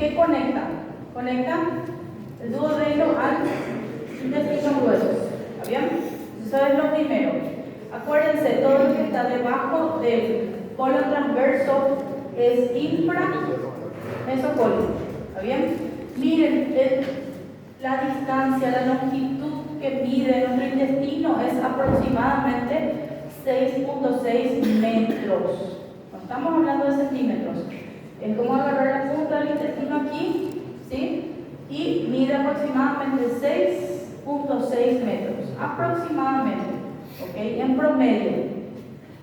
¿Qué conecta? Conecta el duodeno al intestino grueso. ¿Está bien? Eso es lo primero. Acuérdense, todo lo que está debajo del colon transverso es inframesocolon. ¿Está bien? Miren, la distancia, la longitud que mide nuestro intestino es aproximadamente 6.6 metros. No estamos hablando de centímetros. Es como agarrar la punta del intestino aquí, ¿sí? Y mide aproximadamente 6.6 metros. Aproximadamente, ¿ok? En promedio.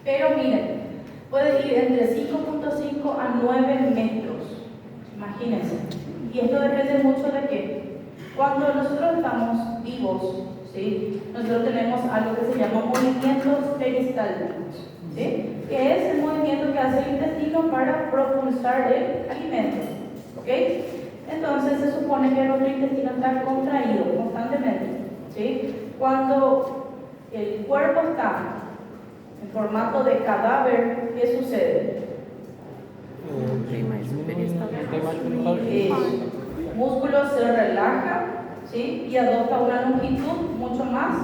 Pero miren, puede ir entre 5.5 a 9 metros. Imagínense. Y esto depende mucho de qué. Cuando nosotros estamos vivos, ¿sí? Nosotros tenemos algo que se llama movimientos peristálticos, ¿sí? Que es el movimiento que hace el intestino para propulsar el alimento, ¿ok? Entonces se supone que nuestro intestino está contraído constantemente, ¿sí? Cuando el cuerpo está en formato de cadáver, ¿qué sucede? El músculo se relaja, ¿sí? Y adopta una longitud mucho más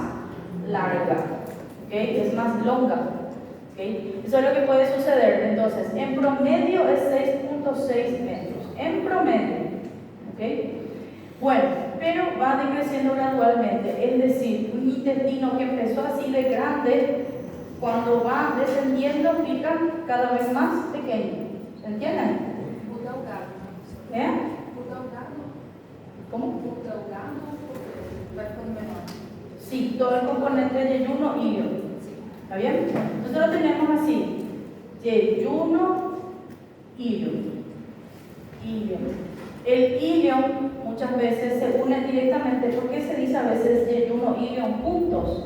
larga, ¿okay? Es más longa, ¿okay? Eso es lo que puede suceder. Entonces, en promedio es 6.6 metros, en promedio, ¿okay? Bueno, pero va decreciendo gradualmente, es decir, un intestino que empezó así de grande, cuando va descendiendo, fica cada vez más pequeño. ¿Se entienden? ¿Eh? ¿Cómo? Sí, todo el componente de yeyuno, ilio. ¿Está bien? Nosotros tenemos así: yeyuno, ilio. El ilio muchas veces se une directamente. ¿Por qué se dice a veces yeyuno, ilio juntos?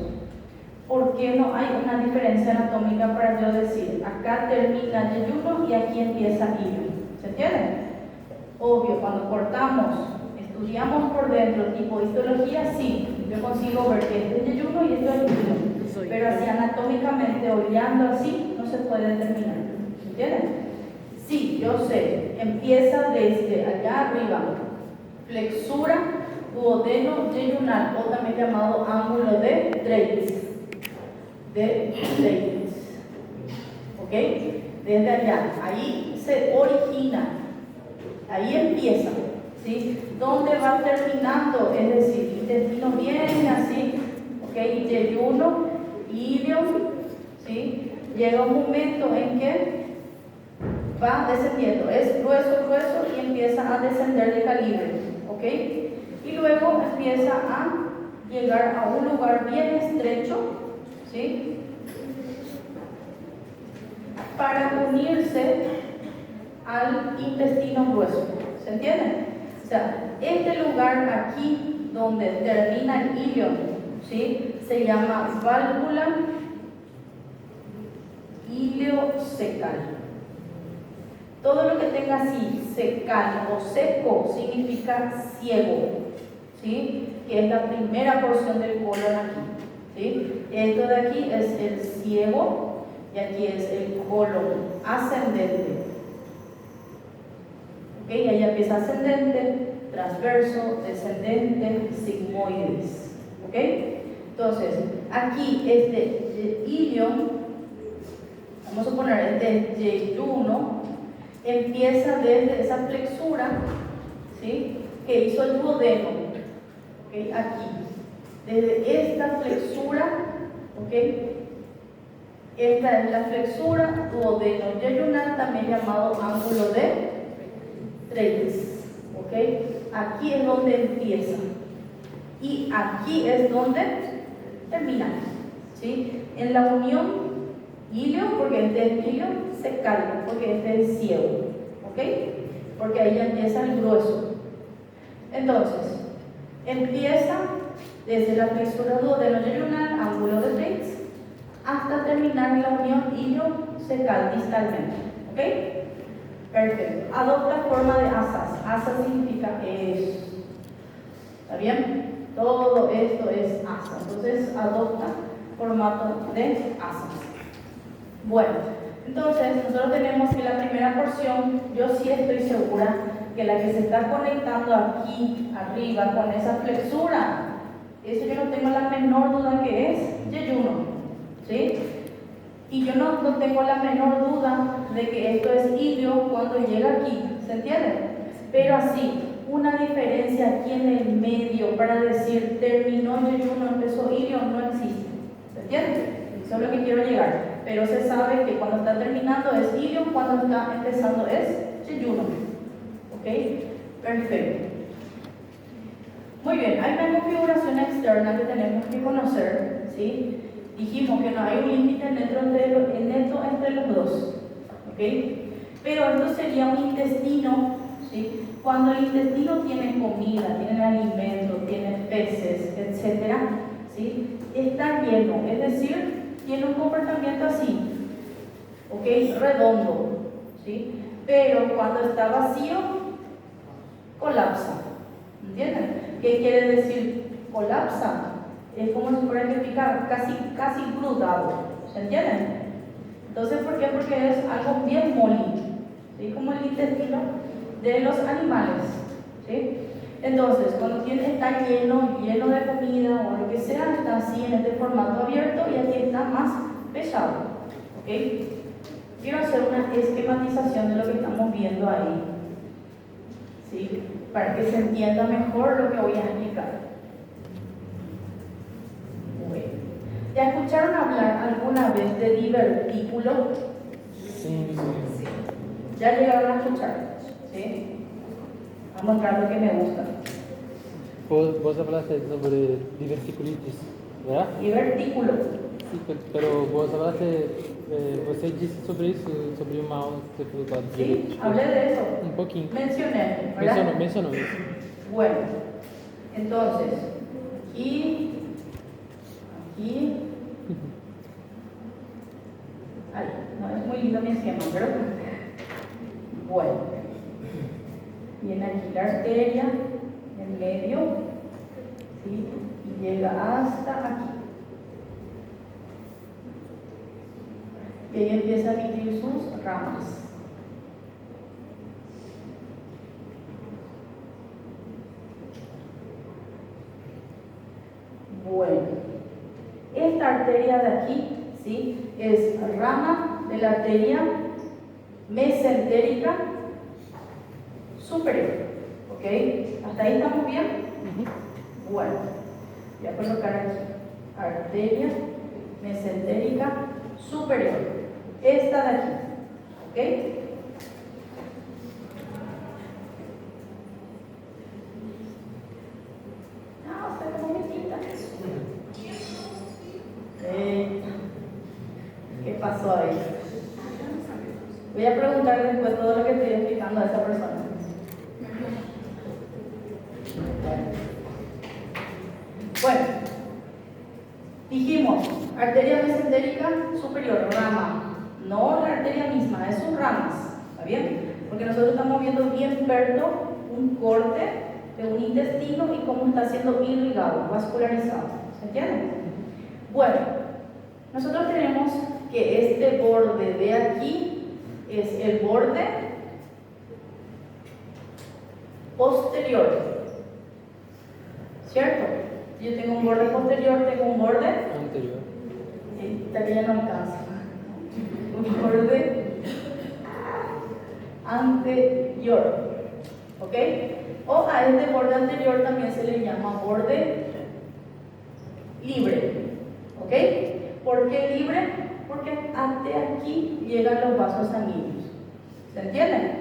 Porque no hay una diferencia anatómica para yo decir, acá termina yeyuno y aquí empieza ilio. ¿Se entiende? Obvio, cuando cortamos, estudiamos por dentro, tipo histología, sí, yo consigo ver que este es yeyuno y esto es ilio. Pero así anatómicamente, hollando así, no se puede determinar. ¿Entienden? Sí, yo sé, empieza desde allá arriba, flexura, duodeno yeyunal, o también llamado ángulo de Dreyfus. ¿Ok? Desde allá, ahí se origina, ahí empieza, ¿sí? ¿Dónde va terminando? Es decir, el intestino viene así, ¿ok? Yeyuno, ilio, ¿sí? Llega un momento en que va descendiendo, es grueso y empieza a descender de calibre, ¿ok? Y luego empieza a llegar a un lugar bien estrecho, ¿sí? Para unirse al intestino grueso. ¿Se entiende? O sea, este lugar aquí donde termina el ilio, ¿sí? Se llama válvula iliocecal. Todo lo que tenga así, secal o seco, significa ciego, ¿sí? Que es la primera porción del colon aquí, ¿sí? Esto de aquí es el ciego y aquí es el colon ascendente. ¿Ok? Ahí empieza ascendente, transverso, descendente, sigmoides. ¿Ok? Entonces, aquí este ilio, vamos a suponer este yeyuno, empieza desde esa flexura, ¿sí? Que hizo el duodeno, ¿okay? Aquí, desde esta flexura, ¿ok? Esta es la flexura duodeno yeyunal, también llamado ángulo de Dreyfus, ¿ok? Aquí es donde empieza y aquí es donde termina, ¿sí? En la unión ilio, porque este es ilio, secal, porque este es ciego, ¿ok? Porque ahí ya empieza el grueso. Entonces, empieza desde la flexura duodeno-yeyunal, ángulo de Dreyfus, hasta terminar la unión ilio-secal distalmente, ¿ok? Perfecto. Adopta forma de asas. Asa significa eso. ¿Está bien? Todo esto es asa. Entonces, adopta formato de asas. Bueno, entonces nosotros tenemos que la primera porción, yo sí estoy segura que porque la que se está conectando aquí arriba con esa flexura, eso yo no tengo la menor duda que es yeyuno, ¿sí? Y yo no tengo la menor duda de que esto es ilio cuando llega aquí, ¿se entiende? Pero así, una diferencia aquí en el medio para decir terminó yeyuno, empezó ilio, no existe, ¿se entiende? Eso es lo que quiero llegar. Pero se sabe que cuando está terminando es ilio, cuando está empezando es yeyuno. ¿Ok? Perfecto. Muy bien, hay una configuración externa que tenemos que conocer, ¿sí? Dijimos que no hay un límite neto entre los dos, ¿ok? Pero esto sería un intestino, ¿sí? Cuando el intestino tiene comida, tiene alimento, tiene peces, etc., ¿sí? Está lleno, es decir, tiene un comportamiento así, ¿ok? Redondo, ¿sí? Pero cuando está vacío, colapsa, ¿entienden? ¿Qué quiere decir colapsa? Es como si fuera que pica casi crudado, ¿se entienden? Entonces, ¿por qué? Porque es algo bien molido, ¿sí? Como el intestino de los animales, ¿sí? Entonces, cuando está lleno de comida o lo que sea, está así en este formato abierto y aquí está más pesado, ¿ok? Quiero hacer una esquematización de lo que estamos viendo ahí, ¿sí? Para que se entienda mejor lo que voy a explicar. Bueno. ¿Ya escucharon hablar alguna vez de divertículo? Sí. ¿Ya llegaron a escuchar? ¿Sí? Vamos a mostrar lo que me gusta. Vos hablaste sobre diverticulitis, ¿verdad? Divertículo. Sí, pero vos hablaste, você disse sobre isso, sobre o mal que você falou do Sí, hablé de eso. Un poquinho. Mencioné, ¿verdad? Mencionó isso. Bueno, entonces, aquí, ay, no es muy lindo mi esquema, pero bueno, viene aquí la arteria, en medio, ¿sí? Y llega hasta aquí. Y ahí empieza a emitir sus ramas. Bueno, esta arteria de aquí, ¿sí? Es rama de la arteria mesentérica superior, ¿ok? ¿Hasta ahí estamos bien? Bueno, voy a colocar aquí, arteria mesentérica superior, esta de aquí, ¿ok? ¿Qué pasó ahí? Voy a preguntar después todo lo que estoy explicando a esa persona. Bueno, dijimos, arteria mesentérica superior, rama, no la arteria misma, es sus ramas, ¿está bien? Porque nosotros estamos viendo bien perto un corte de un intestino y cómo está siendo irrigado, vascularizado, ¿se entiende? Bueno, nosotros tenemos que este borde de aquí es el borde posterior, ¿cierto? Si yo tengo un borde posterior, tengo un borde Anterior. esta que ya no alcanza, un borde anterior, ¿ok? O a este borde anterior también se le llama borde libre, ¿ok? ¿Por qué libre? Porque hasta aquí llegan los vasos sanguíneos, ¿se entiende?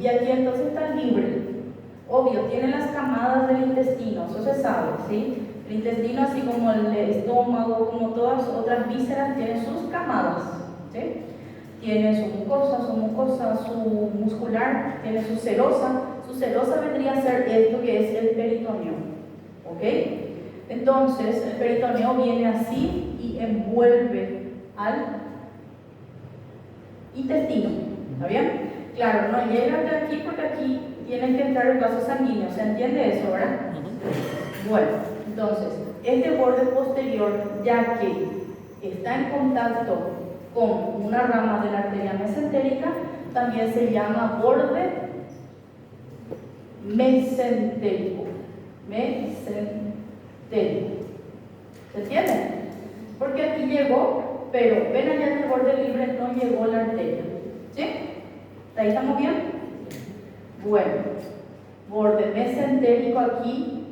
Y aquí entonces está libre. Obvio, tiene las camadas del intestino, eso se sabe, ¿sí? El intestino, así como el estómago, como todas otras vísceras, tiene sus camadas, ¿sí? Tiene su mucosa, su muscular, tiene su serosa. Su serosa vendría a ser esto que es el peritoneo, ¿ok? Entonces, el peritoneo viene así y envuelve al intestino, ¿está bien? Claro, no llega hasta aquí porque aquí tienen que entrar el vaso sanguíneo, ¿se entiende eso, verdad? Bueno, entonces, este borde posterior, ya que está en contacto con una rama de la arteria mesentérica, también se llama borde mesentérico. Mesentérico. ¿Se entiende? Porque aquí llegó, pero ven allá en el borde libre no llegó la arteria. ¿Sí? ¿Ahí estamos bien? Bueno, borde mesentérico aquí,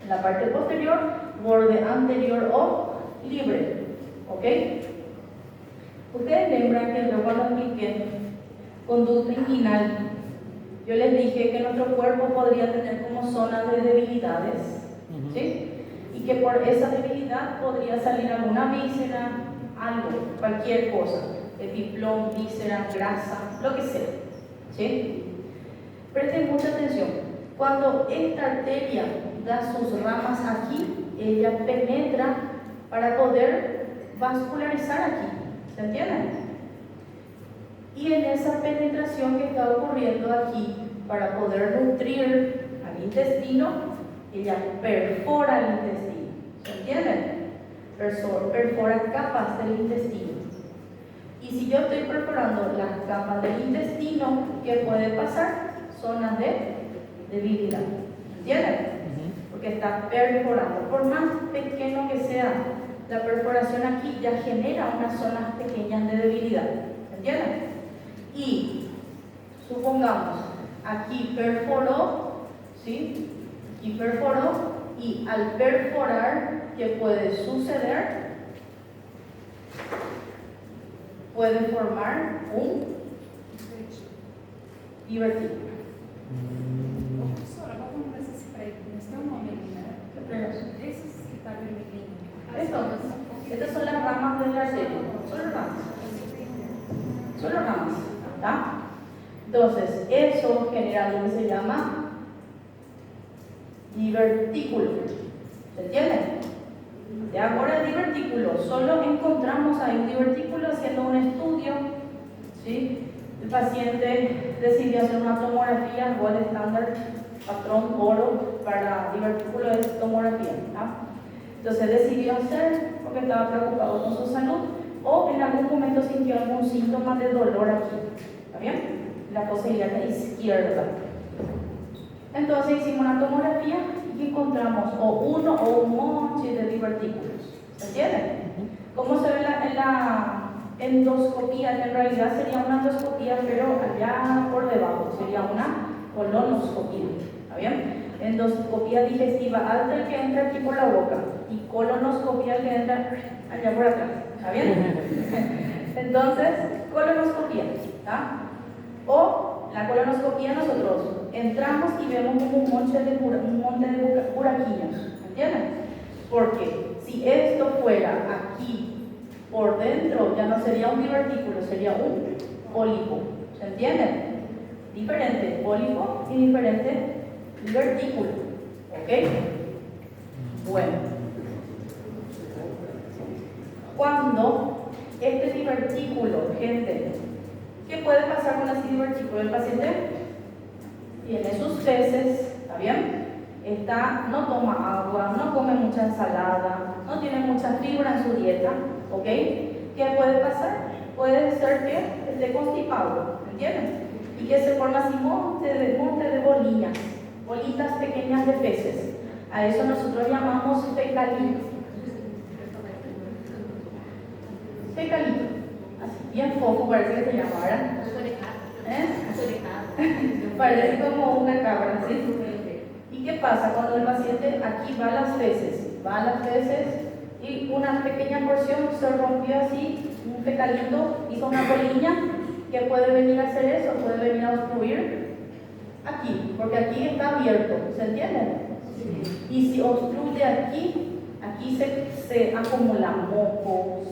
en la parte posterior, borde anterior o libre. ¿Ok? Ustedes lembran que yo cuando expliqué conducta inguinal, yo les dije que nuestro cuerpo podría tener como zonas de debilidades, ¿sí? Y que por esa debilidad podría salir alguna víscera, algo, cualquier cosa, epiplón, víscera, grasa, lo que sea, ¿sí? Presten mucha atención. Cuando esta arteria da sus ramas aquí, ella penetra para poder vascularizar aquí, ¿se entiende? Y en esa penetración que está ocurriendo aquí, para poder nutrir al intestino, ella perfora el intestino, ¿se entiende? Perfora capas del intestino. Y si yo estoy perforando las capas del intestino, ¿qué puede pasar? Zonas de debilidad, ¿entienden? Porque está perforando. Por más pequeño que sea la perforación aquí, ya genera unas zonas pequeñas de debilidad, ¿entienden? Y supongamos, aquí perforó, ¿sí? Aquí perforó, y al perforar, ¿qué puede suceder? Puede formar un divertículo. Professora, vamos ver esse prédio. Esse é o nome ali, né? Esses que está vermelhinho. Estas son las ramas de la arteria. Solo ramas. Solo ramas. ¿Tá? Entonces, eso genera lo que se llama divertículo. ¿Se entiende? De ahora el divertículo, solo encontramos ahí un divertículo haciendo un estudio, ¿sí? El paciente decidió hacer una tomografía, igual estándar, patrón oro para divertículo de tomografía, ¿tá? Entonces decidió hacer porque estaba preocupado con su salud o en algún momento sintió algún síntoma de dolor aquí, ¿está bien? La fosa ilíaca izquierda. Entonces hicimos una tomografía y encontramos o uno o un monte de divertículos. ¿Se entiende? ¿Cómo se ve en la endoscopía? Que en realidad sería una endoscopía, pero allá por debajo sería una colonoscopía. ¿Está bien? Endoscopía digestiva alta, el que entra aquí por la boca, y colonoscopía, el que entra allá por atrás. ¿Está bien? Entonces, colonoscopía. ¿Está? O la colonoscopía, nosotros entramos y vemos como un monte de buraquillos, ¿entienden? Porque si esto fuera aquí por dentro, ya no sería un divertículo, sería un pólipo, ¿se entiende? Diferente pólipo y diferente divertículo, ¿ok? Bueno, cuando este divertículo, gente, ¿qué puede pasar con ese divertículo? El paciente tiene sus feces, ¿está bien? No toma agua, no come mucha ensalada, no tiene mucha fibra en su dieta, ¿ok? ¿Qué puede pasar? Puede ser que esté constipado, ¿entienden? Y que se forma así monte de bolitas pequeñas de feces. A eso nosotros llamamos fecalito. Fecalito. Así, bien foco parece que se llama, ¿verdad? Parece como una cabra, ¿sí? ¿Y qué pasa cuando el paciente aquí va a las feces y una pequeña porción se rompió así, un fecalito, hizo una bolilla? ¿Qué puede venir a hacer eso? Puede venir a obstruir aquí, porque aquí está abierto, ¿se entiende? Sí. Y si obstruye aquí se acumula moco,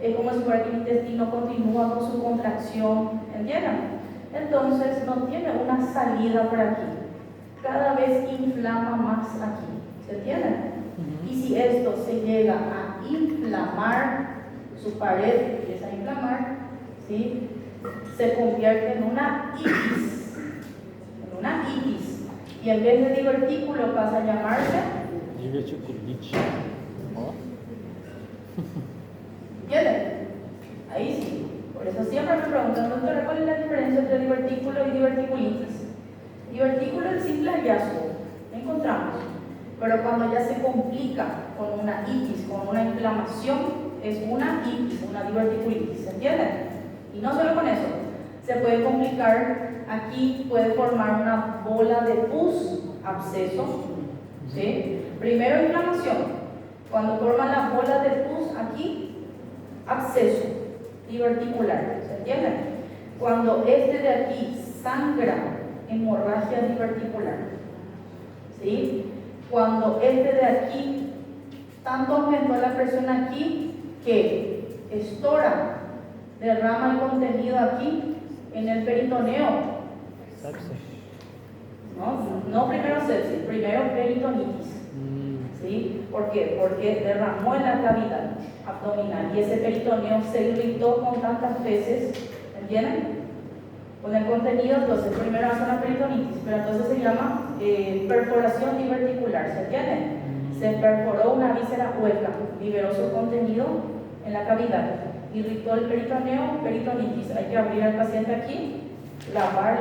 es como si fuera que el intestino continúa con su contracción, ¿entienden? Entonces no tiene una salida por aquí, cada vez inflama más aquí, ¿se entiende? Y si esto se llega a inflamar, su pared empieza a inflamar, ¿sí? Se convierte en una itis, y en vez de divertículo pasa a llamarse Diverticulite. Ó. ¿entienden? Ahí sí. Por eso siempre me preguntan, doctora, ¿cuál es la diferencia entre divertículo y diverticulitis? Divertículo es simple hallazgo, lo encontramos. Pero cuando ya se complica con una itis, con una inflamación, es una itis, una diverticulitis, ¿se entiende? Y no solo con eso, se puede complicar, aquí puede formar una bola de pus, absceso, ¿sí? Primero inflamación, cuando forma la bola de pus aquí, absceso, diverticular, ¿se entiende? Cuando este de aquí sangra, hemorragia diverticular, ¿sí? Cuando este de aquí, tanto aumentó la presión aquí, que estora, derrama el contenido aquí, en el peritoneo. No primero sepsis, primero peritonitis. ¿Sí? ¿Por qué? Porque derramó en la cavidad abdominal y ese peritoneo se irritó con tantas veces, ¿entienden? Con el contenido, entonces primero hace una peritonitis, pero entonces se llama perforación diverticular, ¿se entiende? Se perforó una víscera hueca, liberó su contenido en la cavidad, irritó el peritoneo, peritonitis. Hay que abrir al paciente aquí, lavar,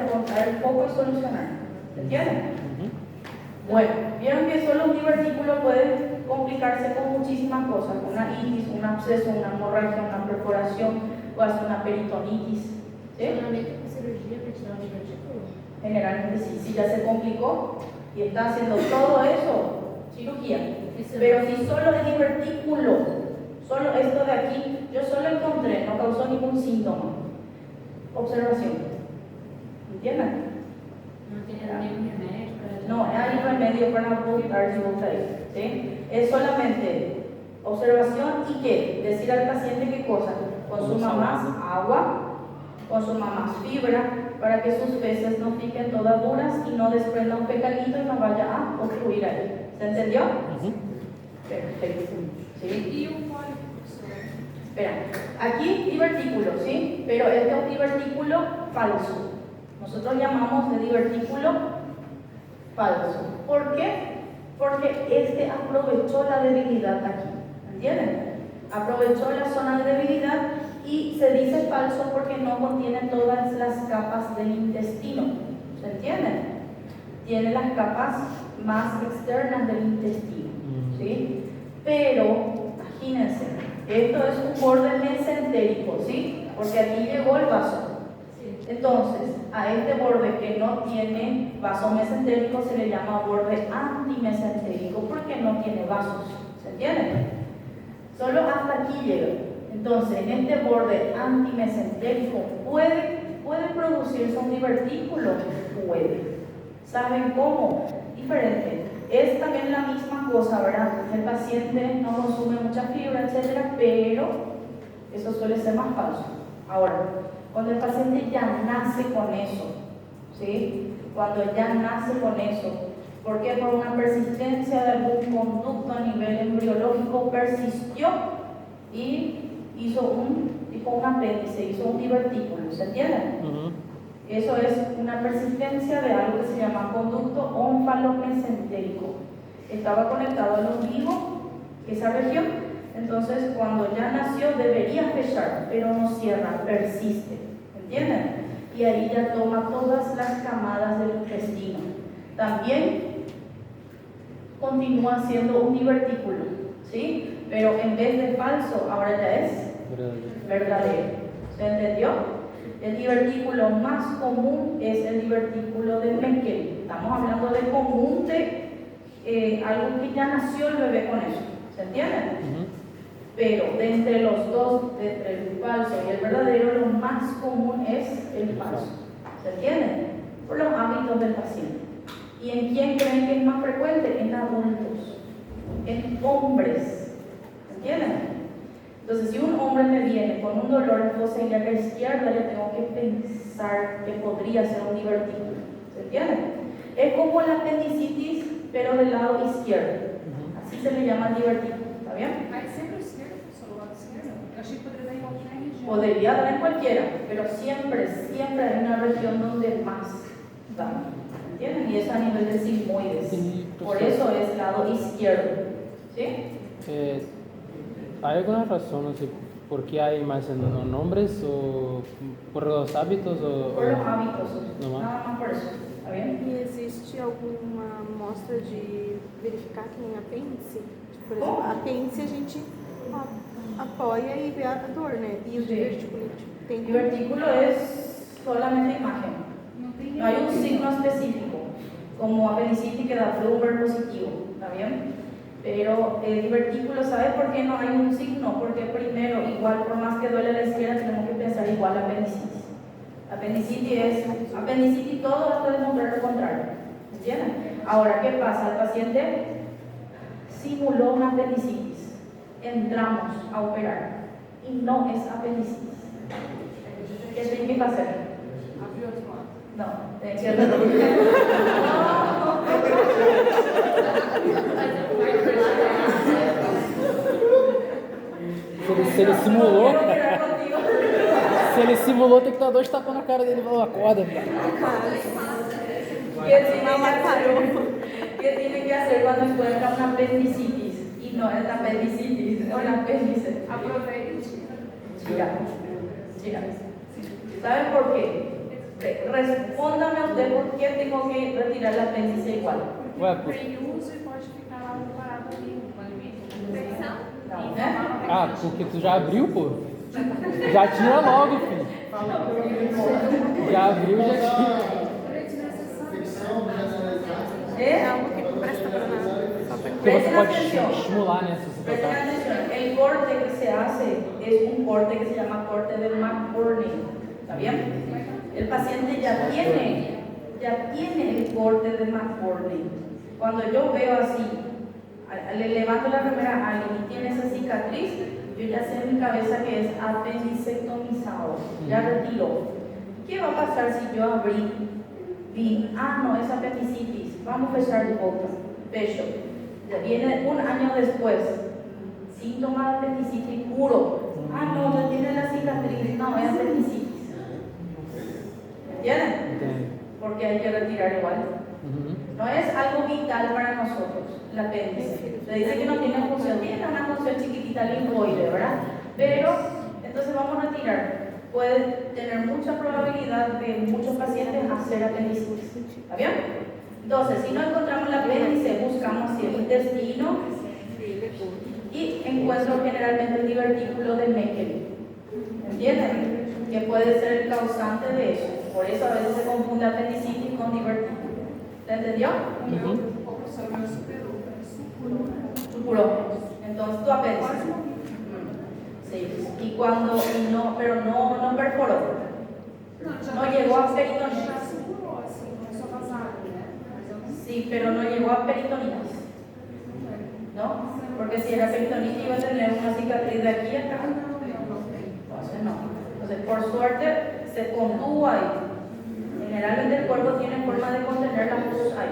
encontrar el foco y solucionar, ¿se entiende? Bueno, vieron que solo un divertículo puede complicarse con muchísimas cosas, una itis, un absceso, una hemorragia, una perforación, o hasta una peritonitis. ¿Sí? Solamente con cirugía para tirar o divertículo? Generalmente sí, si ya se complicó y está haciendo todo eso, cirugía. Pero si solo es divertículo, solo esto de aquí, yo solo encontré, no causó ningún síntoma. Observación. ¿Entienden? No tiene ningún remédio para... No, hay remedio para ocultar si gusta eso, ¿sí? Es solamente observación y qué, decir al paciente qué cosa, consuma más agua, consuma más fibra, para que sus feces no fiquen todas duras y no desprenda un pecadito y no vaya a obstruir ahí. ¿Se entendió? Perfecto. ¿Sí? E o pólipo, professor? Espera, aquí divertículo, ¿sí? Pero este es un divertículo falso. Nosotros llamamos de divertículo falso. ¿Por qué? Porque este aprovechó la debilidad aquí. ¿Entienden? Aprovechó la zona de debilidad y se dice falso porque no contiene todas las capas del intestino. ¿Se entienden? Tiene las capas más externas del intestino. ¿Sí? Pero, imagínense, esto es un borde mesentérico, ¿sí? Porque aquí llegó el vaso. Entonces, a este borde que no tiene vaso mesentérico se le llama borde antimesentérico porque no tiene vasos. ¿Se entiende? Solo hasta aquí llega. Entonces, en este borde antimesentérico puede producirse un divertículo. Puede. ¿Saben cómo? Diferente. Es también la misma cosa, ¿verdad? El paciente no consume mucha fibra, etcétera, pero eso suele ser más falso. Ahora, cuando el paciente ya nace con eso, ¿sí? Cuando ya nace con eso, porque por una persistencia de algún conducto a nivel embriológico persistió y hizo un apéndice, hizo un divertículo, ¿se entiende? Eso es una persistencia de algo que se llama conducto ónfalo-mesentérico. Estaba conectado al ombligo, esa región, entonces cuando ya nació debería fechar, pero no cierra, persiste, ¿entienden? Y ahí ya toma todas las camadas del intestino. También continúa siendo un divertículo, ¿sí? Pero en vez de falso, ahora ya es verdadero. ¿Se entendió? El divertículo más común es el divertículo de Meckel. Estamos hablando de común de algo que ya nació el bebé con eso. ¿Se entiende? Pero de entre los dos, de entre el falso y el verdadero, lo más común es el falso. ¿Se entiende? Por los hábitos del paciente. ¿Y en quién creen que es más frecuente? En adultos, en hombres. ¿Se entienden? Entonces, si un hombre me viene con un dolor en fosa ilíaca izquierda, yo tengo que pensar que podría ser un divertículo. ¿Se entiende? Es como la apendicitis, pero del lado izquierdo. Así se le llama divertículo. ¿Está bien? Mas sempre o esquerdo, professor, o lado esquerdo? Eu achei que poderia dar em qualquer região. Podría dar en cualquiera, pero siempre hay una región donde más da. ¿Entienden? Y eso a nivel de sigmoides. Por eso es lado izquierdo. ¿Sí? ¿Hay alguna razón así, por qué hay más en hombres o por los hábitos? Por los hábitos, No más. nada más por eso. ¿Está bien? E existe existe alguma amostra de verificar que nem apêndice? Tipo, por exemplo, a apêndice a gente apoia y ve a dor, né? Y el divertículo tem como... Divertículo es solamente imagen. No hay un signo específico, como apendicitis que da Bloomberg positivo, ¿está bien? Pero el divertículo, ¿sabe por qué no hay un signo? Porque primero, igual por más que duele la izquierda, tenemos que pensar igual apendicitis. Apendicitis todo hasta demostrar lo contrario, ¿entienden? Ahora, ¿qué pasa? El paciente simuló una apendicitis, entramos a operar y no es apendicitis. ¿Qué tiene que hacer? No, Se ele simulou, se ele simulou, tem que dar 2 tapas na cara dele e falar, acorda, cara. ¿Qué tiene que hacer cuando encuentra una apendicitis? Y no es la apendicitis, es una apéndice. Tira. ¿Saben por qué? Respóndame usted por qué tengo que retirar la apéndice igual. Ué, por... Tem uso e pode ficar lá parado ali, um alimento. No, ¿eh? Ah, porque tu já abriu, pô? Já tira logo, filho. Já abriu, já tira. ¿Eh? algo que não presta pra nada. Só pra... Porque você pode atención. estimular, né, se você Presten tocar. atención, el corte que se hace es un corte que se llama corte de McBurney, ¿está bien? El paciente ya tiene el corte de McBurney. Cuando yo veo así, le levanto la remera a alguien y tiene esa cicatriz, yo ya sé en mi cabeza que es apendicectomizado, ya retiró. ¿Qué va a pasar si yo abrí? Vi, no, es apendicitis, vamos a fechar de boca, pecho. Ya viene un año después, síntoma de apendicitis puro. No, ya tiene la cicatriz, no, es apendicitis. ¿Entienden? Entende? Porque hay que retirar igual. No es algo vital para nosotros, el apéndice. Se dice que no tiene función, tiene una función chiquitita linfoide, ¿verdad? Pero, entonces vamos a retirar. Puede tener mucha probabilidad de muchos pacientes hacer apendicitis. ¿Está bien? Entonces, si no encontramos el apéndice, buscamos el intestino y encuentro generalmente el divertículo de Meckel. ¿Entienden? Que puede ser el causante de eso. Por eso a veces se confunde apendicitis con divertículo. ¿Se entendió? Supuró. Entonces tu apéndice. Sí. Y cuando pero no perforó. No llegó a peritonitis. Sí, pero no llegó a peritonitis. ¿No? Porque si era peritonitis iba a tener una cicatriz de aquí a acá. Entonces no. Entonces por suerte se contuvo ahí. Generalmente el cuerpo tiene forma de contener las pus ahí.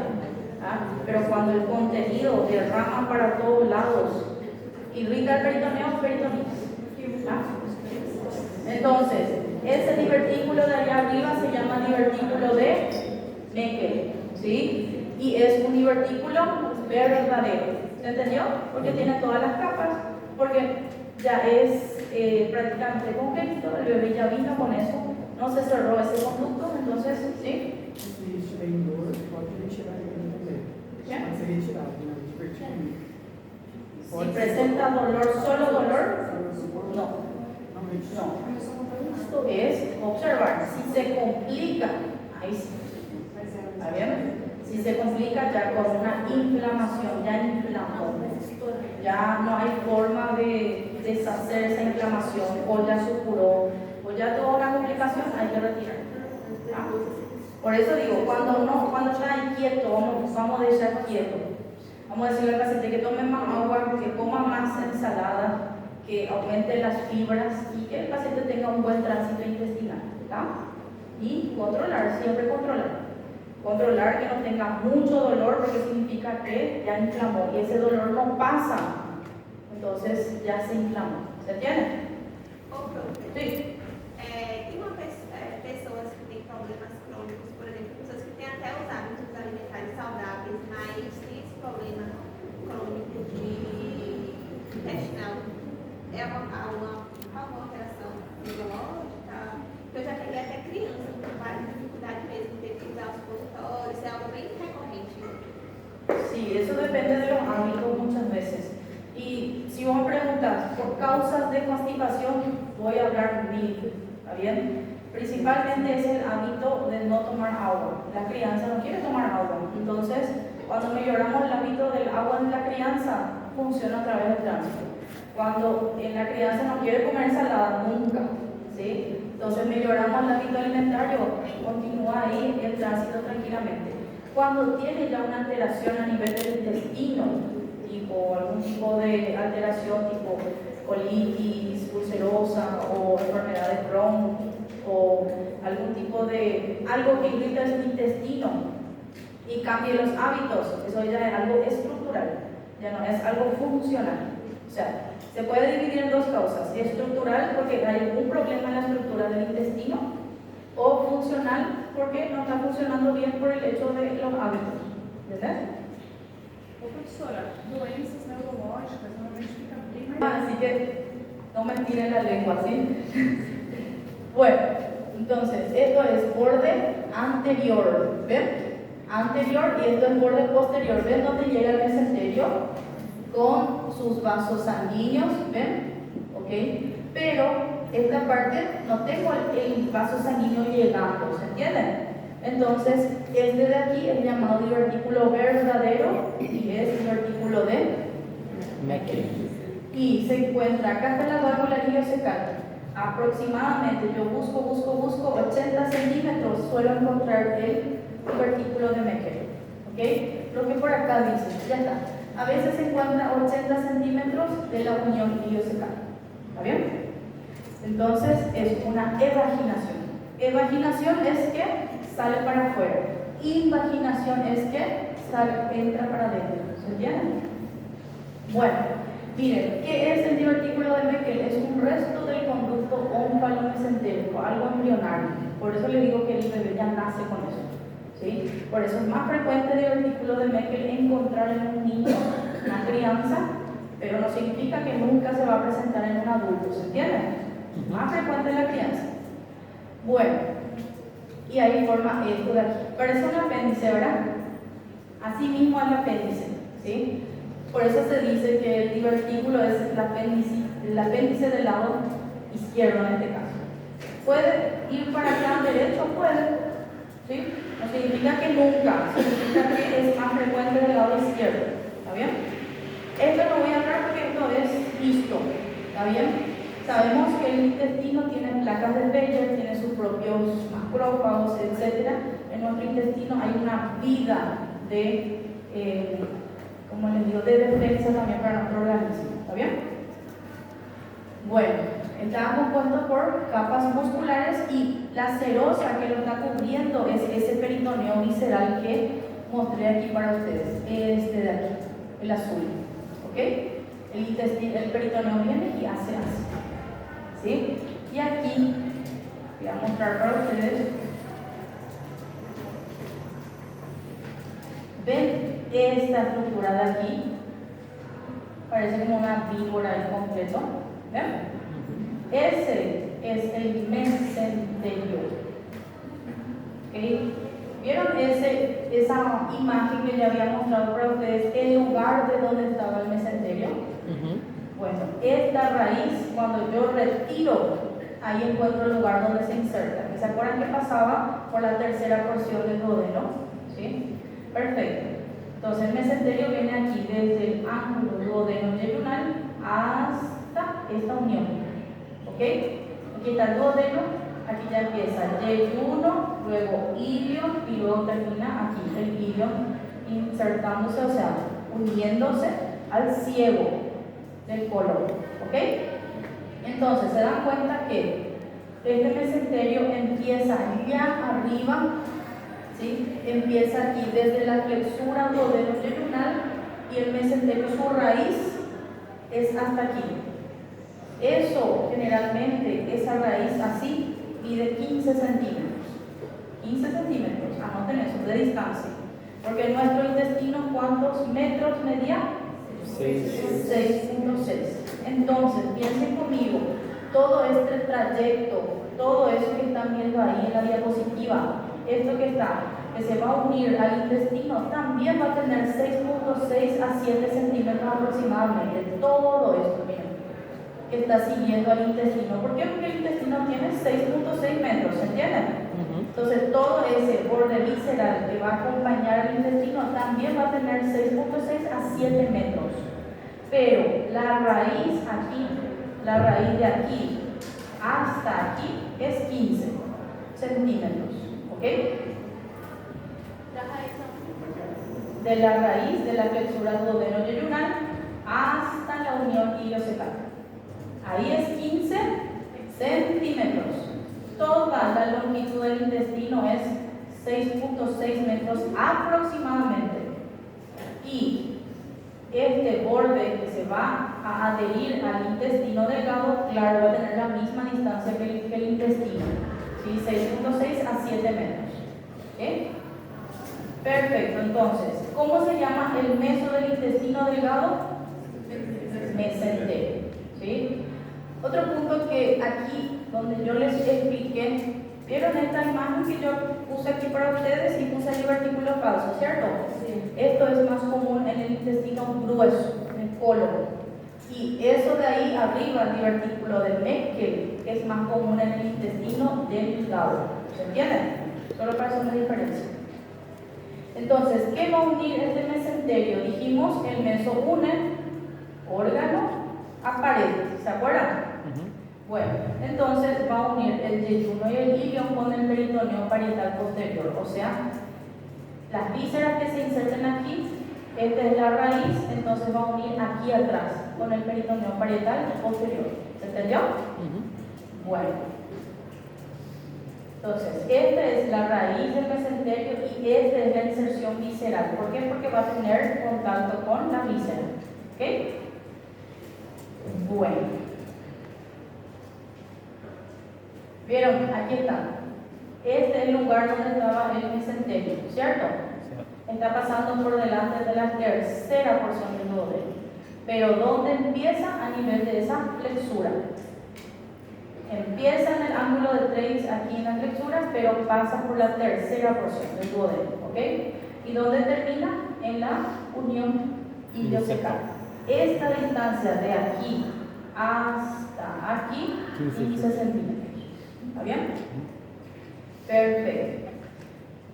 Pero cuando el contenido derrama para todos lados, irrita el peritoneo, peritonitis. Entonces, ese divertículo de allá arriba se llama divertículo de Meckel, ¿sí? Y es un divertículo verdadero. ¿Se entendió? Porque tiene todas las capas, porque ya es prácticamente congénito, el bebé ya vino con eso, no se cerró ese conducto, entonces, ¿sí? Se estiver em dor, pode retirar ele também. Pode ser retirado, né? Divertido. Si presenta dolor, solo dolor, no. No. Esto es observar. Si se complica, ahí sí. ¿Está bien? Si se complica ya con una inflamación, ya inflamó, ya no hay forma de deshacer esa inflamación, o ya supuró, o ya tuvo una complicación, hay que retirar. ¿Ah? Por eso digo, cuando está inquieto, vamos a dejar quieto. Vamos a decirle al paciente que tome más agua, que coma más ensalada, que aumente las fibras y que el paciente tenga un buen tránsito intestinal. ¿Está? Y controlar, siempre controlar. Controlar que no tenga mucho dolor, porque significa que ya inflamó y ese dolor no pasa. Entonces ya se inflamó. ¿Se entiende? Sí. Tem pessoas que têm problemas crônicos, por exemplo, pessoas que têm até os hábitos alimentares saudáveis, mas têm esse problema crônico de intestinal. É uma alteração neurológica. Eu já peguei até criança com várias dificuldades mesmo, ter que usar os supositórios, é algo bem recorrente. sí, eso depende de los hábitos muchas veces. Y si vos me preguntas por causas de constipación, voy a hablar mil, ¿está bien? Principalmente es el hábito de no tomar agua. La crianza no quiere tomar agua. Entonces, cuando mejoramos el hábito del agua en la crianza, funciona a través del tránsito. Cuando en la crianza no quiere comer ensalada, nunca, ¿sí? Entonces mejoramos el hábito alimentario, continúa ahí el tránsito tranquilamente. Cuando tiene ya una alteración a nivel del intestino, tipo algún tipo de alteración tipo colitis ulcerosa o enfermedad de Crohn o algún tipo de algo que irrita el intestino y cambie los hábitos, eso ya es algo estructural, ya no es algo funcional. O sea, se puede dividir en dos causas: estructural porque hay algún problema en la estructura del intestino, o funcional porque no está funcionando bien por el hecho de los hábitos. ¿Entendés? Ô, professora, doenças neurológicas normalmente fica bem mais. Así que no me tiren la lengua, ¿sí? Bueno, entonces esto es borde anterior, ¿ven? Anterior, y esto es borde posterior. ¿Ven dónde llega el mesenterio? Con sus vasos sanguíneos, ¿ven? ¿Ok? Pero esta parte no tengo el vaso sanguíneo llegando, ¿se entienden? Entonces, este de aquí es llamado divertículo verdadero y es divertículo de Meckel. y se encuentra acá está la válvula iliocecal. Aproximadamente, yo busco 80 centímetros, suelo encontrar el divertículo de Meckel. ¿Ok? Lo que por acá dice, ya está. A veces se encuentra 80 centímetros de la unión iliocecal. ¿Está bien? Entonces es una evaginación. Evaginación es que sale para afuera. Invaginación es que entra para adentro. ¿Se entiende? Bueno, miren, ¿qué es el divertículo de Meckel? Es un resto del conducto ónfalo-mesentérico, algo embrionario. Por eso le digo que el bebé ya nace con eso. ¿Sí? Por eso es más frecuente el divertículo de Meckel encontrar en un niño, una crianza, pero no significa que nunca se va a presentar en un adulto. ¿Se entiende? Más frecuente en la crianza. Bueno, y ahí forma esto de aquí. Parece un apéndice, ¿verdad? Así mismo es el apéndice, ¿sí? Por eso se dice que el divertículo es el apéndice del lado izquierdo en este caso. ¿Puede ir para acá derecho? Puede, ¿sí? No significa que nunca, significa que es más frecuente del lado izquierdo. ¿Está bien? Esto lo voy a hablar porque esto es visto. ¿Está bien? Sabemos que el intestino tiene placas de Beyer, tiene sus propios macrófagos, etc. En nuestro intestino hay una vida de, como les digo, de defensa también para nuestro organismo. ¿Está bien? Bueno, está compuesto por capas musculares y la serosa que lo está cubriendo es ese peritoneo visceral que mostré aquí para ustedes, este de aquí, el azul. ¿Ok? El peritoneo viene y hace así. ¿Sí? Y aquí voy a mostrar para ustedes. ¿Ven esta estructura de aquí? Parece como una víbora en completo. ¿Ven? Ese es el mesenterio. ¿Okay? ¿Vieron esa imagen que le había mostrado para ustedes? El lugar de donde estaba el mesenterio. Bueno, esta raíz, cuando yo retiro, ahí encuentro el lugar donde se inserta. ¿Se acuerdan que pasaba por la tercera porción del duodeno? ¿Sí? Perfecto. Entonces el mesenterio viene aquí desde el ángulo duodeno-yeyunal hasta esta unión. ¿Ok? Aquí está el duodeno, aquí ya empieza yeyuno, luego ilio y luego termina aquí el ilio insertándose, o sea, uniéndose al ciego del colon. ¿Ok? Entonces se dan cuenta que este mesenterio empieza allá arriba, ¿sí? Empieza aquí desde la flexura duodeno-yeyunal y el mesenterio, su raíz es hasta aquí. Eso generalmente, esa raíz así, mide 15 centímetros. 15 centímetros, anoten eso, de distancia. Porque nuestro intestino, ¿cuántos metros medía? 6.6. Entonces, piensen conmigo, todo este trayecto, todo eso que están viendo ahí en la diapositiva, esto que está que se va a unir al intestino también va a tener 6.6 a 7 centímetros aproximadamente. Todo esto, miren, que está siguiendo al intestino. ¿Por qué? Porque el intestino tiene 6.6 metros, ¿se entiende? Entonces todo ese borde visceral que va a acompañar al intestino también va a tener 6.6 a 7 metros. Pero la raíz aquí, la raíz de aquí hasta aquí es 15 centímetros, ¿ok? De la raíz de la flexura duodeno-yeyunal hasta la unión iliocecal. Ahí es 15 centímetros. Toda la longitud del intestino es 6.6 metros aproximadamente. Y este borde que se va a adherir al intestino delgado, claro, va a tener la misma distancia que el intestino, ¿sí? 6.6 a 7 metros. ¿Okay? Perfecto, entonces, ¿cómo se llama el meso del intestino delgado? Mesenterio, ¿sí? Otro punto que aquí, donde yo les expliqué, ¿vieron esta imagen que yo puse aquí para ustedes y puse el divertículo falso, cierto? Sí. Esto es más común en el intestino grueso, en el colon. Y eso de ahí arriba, el divertículo de Meckel, es más común en el intestino delgado. ¿Se entiende? Solo para hacer una diferencia. Entonces, ¿qué va a unir este mesenterio? Dijimos, el meso une órgano a pared, ¿se acuerdan? Bueno, entonces va a unir el yeyuno y el ilion con el peritoneo parietal posterior, o sea, las vísceras que se inserten aquí, esta es la raíz, entonces va a unir aquí atrás con el peritoneo parietal posterior. ¿Se entendió? Bueno, entonces, esta es la raíz del mesenterio y esta es la inserción visceral. ¿Por qué? Porque va a tener contacto con la víscera. ¿Ok? Bueno. ¿Vieron? Aquí está. Este es el lugar donde estaba el mesenterio, ¿cierto? Está pasando por delante de la tercera porción del duodeno. Pero ¿dónde empieza? A nivel de esa flexura. Empieza en el ángulo de Treitz aquí en la flexura, pero pasa por la tercera porción del duodeno, ¿ok? ¿Y dónde termina? En la unión iliocecal. Esta distancia de aquí hasta aquí, 15 centímetros. ¿Está bien? Perfecto.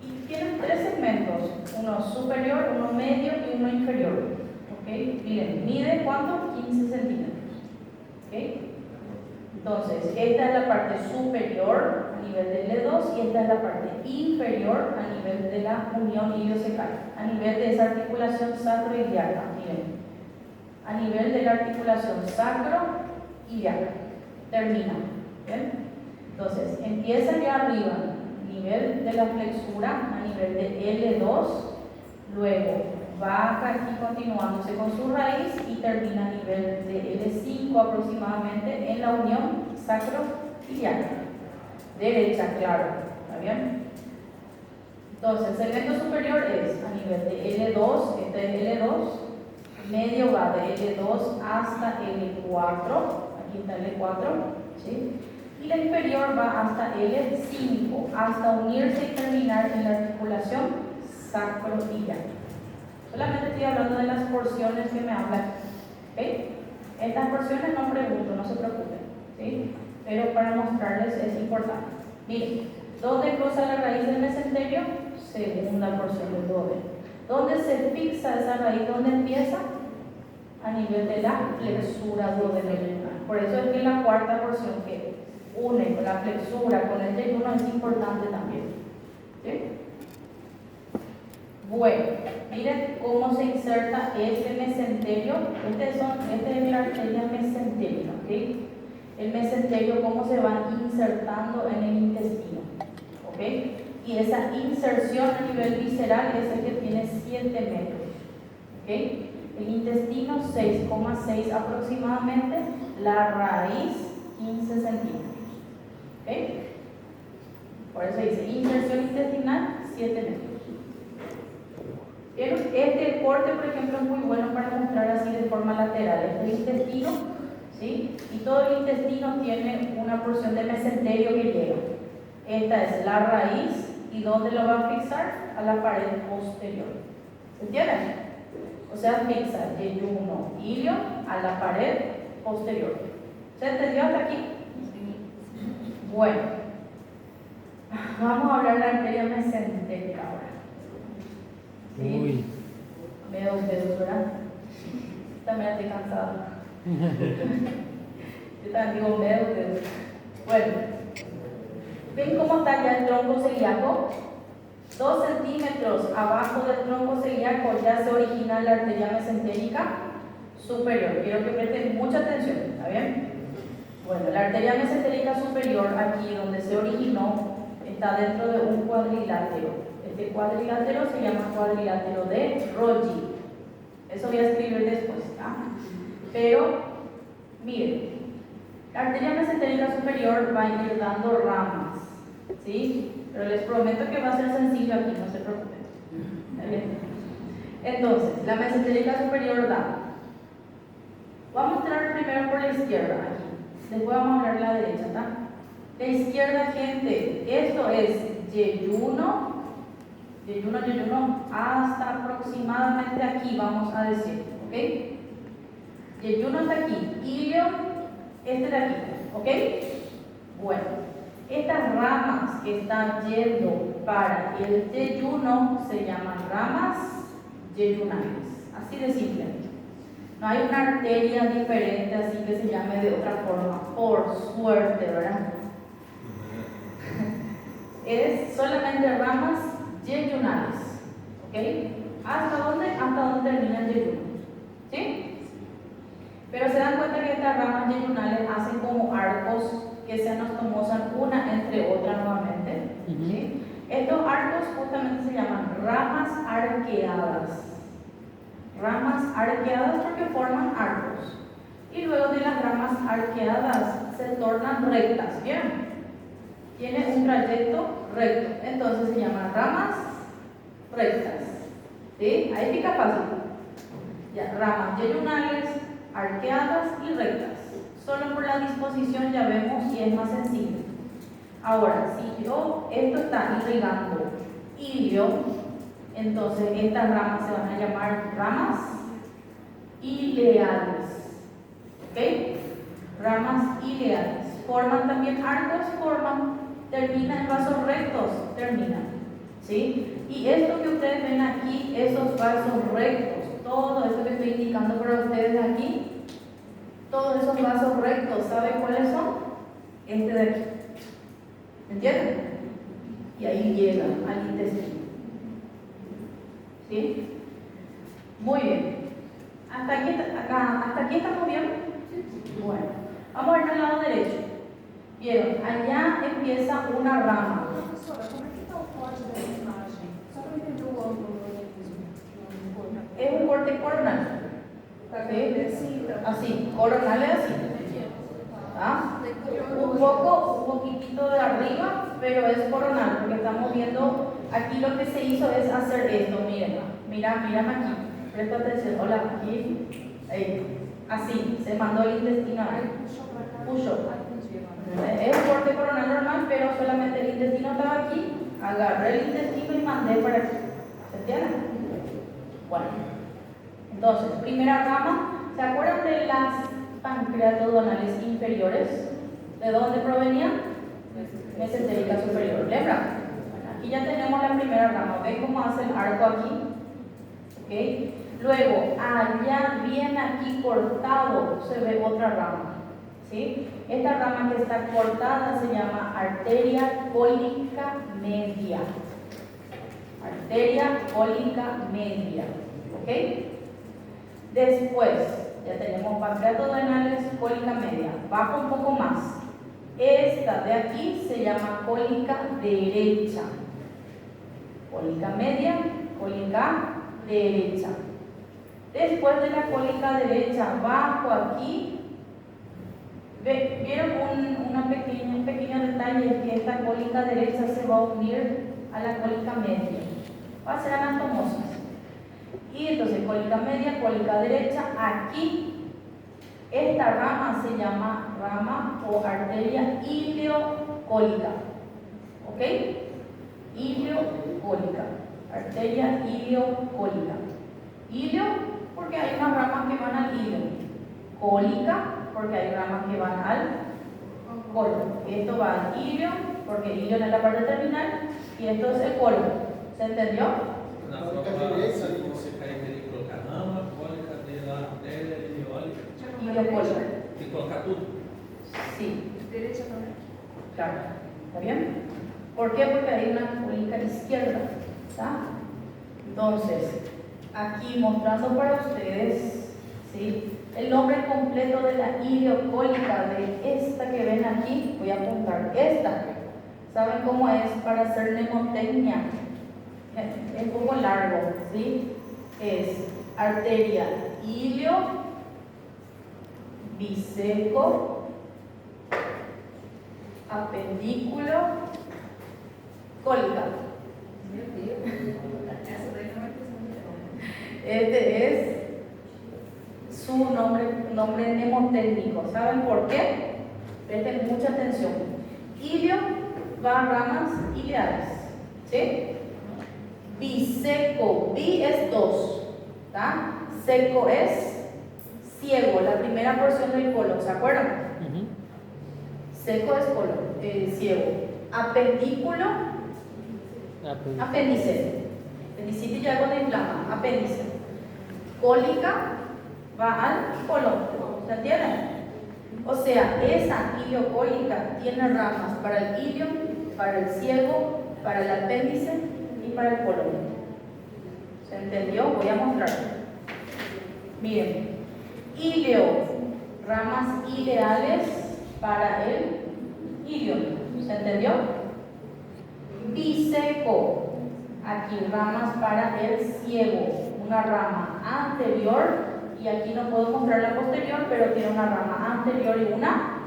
Y tienen tres segmentos, uno superior, uno medio y uno inferior. ¿Ok? Miren, mide ¿cuánto? 15 centímetros. ¿Ok? Entonces, esta es la parte superior a nivel del L2 y esta es la parte inferior a nivel de la unión iliocecal, a nivel de esa articulación sacroiliaca. Miren, a nivel de la articulación sacroiliaca. Termina. ¿Bien? Entonces, empieza ya arriba, a nivel de la flexura, a nivel de L2, luego baja aquí continuándose con su raíz y termina a nivel de L5 aproximadamente en la unión sacroiliaca. Derecha, claro, ¿está bien? Entonces, el segmento superior es a nivel de L2, este es L2, medio va de L2 hasta L4, aquí está L4, ¿sí? Y la inferior va hasta L5, hasta unirse y terminar en la articulación sacroiliaca. Solamente estoy hablando de las porciones que me hablan. ¿Okay? Estas porciones no pregunto, no se preocupen. ¿Sí? Pero para mostrarles es importante. Miren, ¿dónde cruza la raíz del mesenterio? Segunda porción del duodeno. ¿Dónde se fixa esa raíz? ¿Dónde empieza? A nivel de la flexura duodenal. Por eso es que la cuarta porción que une con la flexura, con el yeyuno, es importante también. ¿Sí? Bueno, miren cómo se inserta este mesenterio. Este es la arteria mesenterica, ¿ok? El mesenterio, cómo se va insertando en el intestino, ¿ok? Y esa inserción a nivel visceral es el que tiene 7 metros, ¿ok? El intestino 6,6 aproximadamente, la raíz 15 centímetros, ¿ok? Por eso dice inserción intestinal 7 metros. Este corte, por ejemplo, es muy bueno para mostrar así de forma lateral. Este es el intestino, ¿sí? Y todo el intestino tiene una porción de mesenterio que llega. Esta es la raíz. ¿Y dónde lo va a fixar? a la pared posterior. ¿Se entiende? O sea, fixa yeyuno, ilio a la pared posterior. ¿Se entendió hasta aquí? Bueno, vamos a hablar de la arteria mesentérica ahora. ¿Sí? Uy. Veo dedos, ¿verdad? También estoy cansada. Yo también digo veo dedos. Bueno, ¿ven cómo está ya el tronco celíaco? 2 centímetros abajo del tronco celíaco ya se origina la arteria mesentérica superior. Quiero que presten mucha atención, ¿está bien? Bueno, la arteria mesentérica superior, aquí donde se originó, está dentro de un cuadrilátero. Este cuadrilátero se llama cuadrilátero de Roggi. Eso voy a escribir después, ¿ah? Pero, miren, la arteria mesentérica superior va a ir dando ramas, ¿sí? Pero les prometo que va a ser sencillo aquí, no se preocupen. ¿Está bien? Entonces, la mesentérica superior da. Vamos a mostrar primero por la izquierda, aquí. Después vamos a hablar de la derecha, ¿está? La izquierda, gente, esto es yeyuno, hasta aproximadamente aquí, vamos a decir, ¿ok? Yeyuno hasta aquí, ilio, este de aquí, ¿ok? Bueno, estas ramas que están yendo para el yeyuno se llaman ramas yeyunales, así de simple. No hay una arteria diferente así que se llame de otra forma, por suerte, ¿verdad? Es solamente ramas yeyunales, ¿ok? ¿Hasta dónde? Hasta donde termina el yeyuno, ¿sí? Pero se dan cuenta que estas ramas yeyunales hacen como arcos que se anastomosan una entre otras nuevamente, ¿sí? Estos arcos justamente se llaman ramas arqueadas. Ramas arqueadas porque forman arcos. Y luego de las ramas arqueadas se tornan rectas, ¿vieron? Tiene un trayecto recto, entonces se llaman ramas rectas. ¿Sí? Ahí pica fácil. Ya, ramas yeyunales, arqueadas y rectas. Solo por la disposición ya vemos y es más sencillo. Ahora, si esto está irrigando ilio, entonces estas ramas se van a llamar ramas ileales. ¿Ok? Ramas ileales. Forman también arcos, terminan en vasos rectos, terminan. ¿Sí? Y esto que ustedes ven aquí, esos vasos rectos, todo esto que estoy indicando para ustedes aquí, todos esos vasos rectos, ¿saben cuáles son? Este de aquí. ¿Entienden? Y ahí llega al intestino. ¿Sí? Muy bien. ¿Hasta aquí estamos bien? Bueno, vamos a ver al lado derecho. Vieron, allá empieza una rama. Professora, como é que está o corte dessa imagem? Só para eu entender o ângulo do organismo. Es un corte coronal. ¿Sí? Así, coronal es así. ¿Ah? Un poquitito de arriba, pero es coronal, porque estamos viendo, aquí lo que se hizo es hacer esto, mírame aquí, presta atención, hola, aquí, ahí, así, se mandó el intestino, puso. Es un corte coronal normal, pero solamente el intestino estaba aquí, agarré el intestino y mandé para aquí, ¿se entiende? Bueno, entonces, primera rama, ¿se acuerdan de las pancreatoduodonales inferiores? ¿De dónde provenían? Mesentérica superior. ¿Lembra? Bueno, aquí ya tenemos la primera rama. ¿Ven cómo hace el arco aquí? ¿Okay? Luego, allá bien aquí cortado se ve otra rama. ¿Sí? Esta rama que está cortada se llama arteria cólica media. Arteria cólica media. ¿Ok? Después, ya tenemos pancreatoduodonales, cólica media. Baja un poco más. Esta de aquí se llama cólica derecha. Cólica media, cólica derecha. Después de la cólica derecha, bajo aquí, ¿vieron un pequeño detalle? Que esta cólica derecha se va a unir a la cólica media. Va a ser anastomosas. Y entonces cólica media, cólica derecha, aquí esta rama se llama rama o arteria iliocólica. ¿Ok? Iliocólica. arteria iliocólica. Ilio, porque hay unas ramas que van al ilio. Cólica, porque hay ramas que van al colon. Esto va al ilio, porque el ilio es la parte terminal, y esto es el colon. ¿Se entendió? Na prova, se você cair ali e colocar rama, cólica, cadeira, artéria, iliólica, Iliocólica. tem que colocar tudo. Sí, Derecha também. claro. ¿Está bien? ¿Por qué? Porque hay una cólica izquierda. ¿Está? Entonces, aquí mostrando para ustedes, ¿sí?, el nombre completo de la iliocólica, de esta que ven aquí. Voy a apuntar esta. ¿Saben cómo es para hacer mnemotecnia? Es un poco largo, ¿sí? Es arteria ilio, biseco, apendículo, cólica. Essa daí não é questão de Este es su nombre mnemotécnico. ¿Saben por qué? Presten mucha atención. Ilio va a ramas ileales, ¿sí? Biseco, bi es 2, ¿tá? Seco es ciego, la primera porción del colon, ¿se acuerdan? Uhum. Seco es colon, ciego. Apendículo, apéndice. Apendicitis ya cuando inflama, apéndice. Cólica va al colon, ¿se entiende? O sea, esa iliocólica tiene ramas para el ilio, para el ciego, para el apéndice y para el colon. ¿Se entendió? Voy a mostrar. Miren, ilio, ramas ileales para el ilio. ¿Se entendió? Biseco, aquí ramas para el ciego, una rama anterior, y aquí no puedo mostrar la posterior, pero tiene una rama anterior y una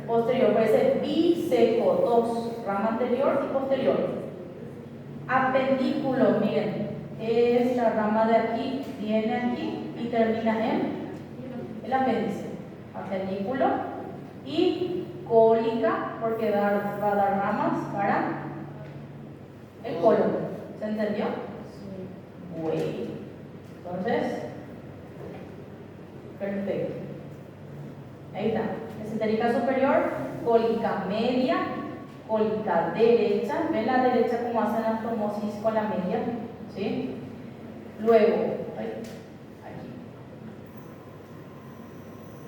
posterior. Puede ser biseco, 2, rama anterior y posterior. Apendículo, miren, esta rama de aquí viene aquí y termina en el apéndice. Apendículo. Y cólica, porque va a dar ramas para el colon. ¿Se entendió? Bueno, entonces, perfecto. Ahí está. Mesentérica superior, cólica media, cólica derecha. ¿Ven la derecha cómo hacen la tomosis con la media? ¿Sí? Luego, aquí.